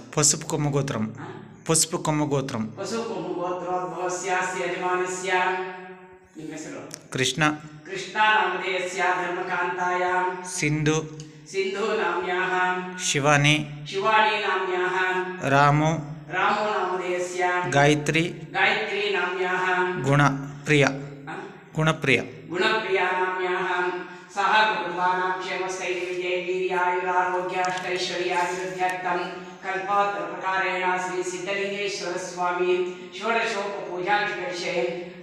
పసుపు కొమ్మ గోత్రం కృష్ణ సింధు శివాని రాము గాయత్రి గుణప్రియ सह कुटुंबानां क्षेमस्थैर्यविजयवीर्यायुरारोग्याष्टैश्वर्याभिवृद्ध्यर्थं कल्पत्र प्रकारेण श्री सिद्धलिंगेश्वर स्वामी षोडशोपपूजां करिष्ये।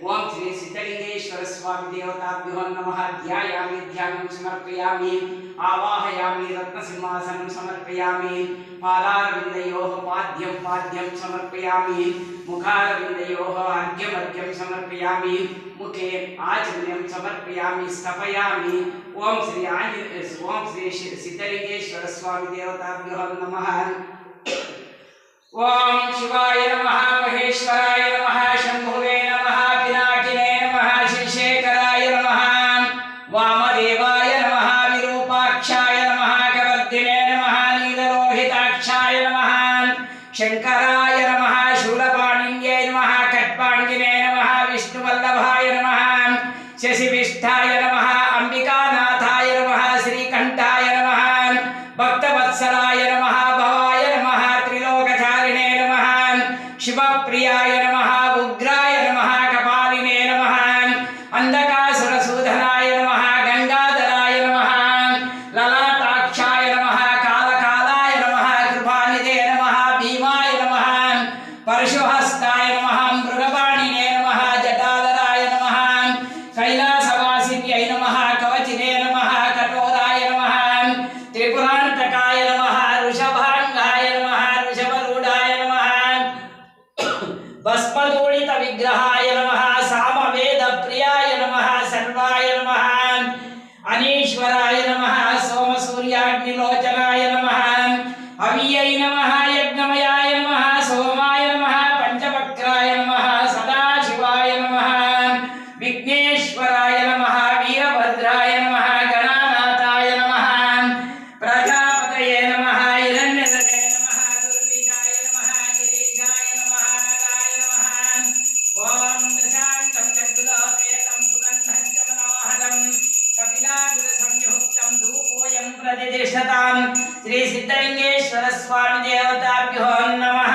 ओम श्री सिद्धलिंगेश्वर स्वामी देवताभ्यो नमः। ध्यायामि ध्यानं समर्पयामि आवाहयामि रत्नसिंहासनं समर्पयामि पादारविन्दयोः पाद्यं समर्पयामि मुखारविन्दयोः अर्घ्यमर्घ्यं समर्पयामि मुखे आचमनीयं समर्पयामि स्थापयामि। ओम श्री सिद्धलिंगेश्वर स्वामी देवताभ्यो नमः। ओम शिवाय नमः महेश्वराय नमः शंभुवे नमः पिनाकिने नमः श्रीशेखराय नमः वामदेवाय नमः विरूपाक्षाय नमः कवर्दिने नमः नीललोहिताक्षाय नमः शंकराय नमः शूलपाणिन्ये नमः कट्पाण्डिने नमः विष्णुवल्लभाय नमः शशिविष्ठाय नमः अंबिकानाथाय नमः श्रीकंठाय नमः भक्तवत्सलाय नमः भवाय नमः त्रिलोकचारिणे नमः शिवप्रियाय नमः उग्राय नमः कपालिने नमः अंधकासुरसूदनाय नमः गंगाधराय नमः ललाटाक्षाय नमः कालकालाय नमः कृपानिधे नमः भीमाय नमः परशुहस्ताय नमः मृगपाणिने नमः जटाधराय नमः कैलासवासिन्यै नमः कवचिने नमः कठोराय नमः त्रिपुरान्तकाय नमः ऋषभांगाय नमः ऋषभरूढाय नमः भस्मदूलित विग्रहाय नमः सामवेदप्रियाय नमः सर्वाय नमः अनीश्वराय नमः सोमसूर्याग्निलोचनाय नमः अव्यै नमः यज्ञमयाय नमः सोमाय नमः पंचवक्राय नमः सदाशिवाय नमः विघ्नेश्वराय नमः वीरभद्राय नमः गणानाथाय नमः प्रजापतये नमः हिरण्यगणे नमः दुर्विशाय नमः गिरीशाय नमः नगाय नमः ओम शान्तं जगुलोपेतं सुगन्धं च मनोहरं कपिलागुरसंयुक्तं धूपोऽयं प्रतिष्ठतां श्री सिद्धलिंगेश्वर स्वामी देवताभ्यो नमः।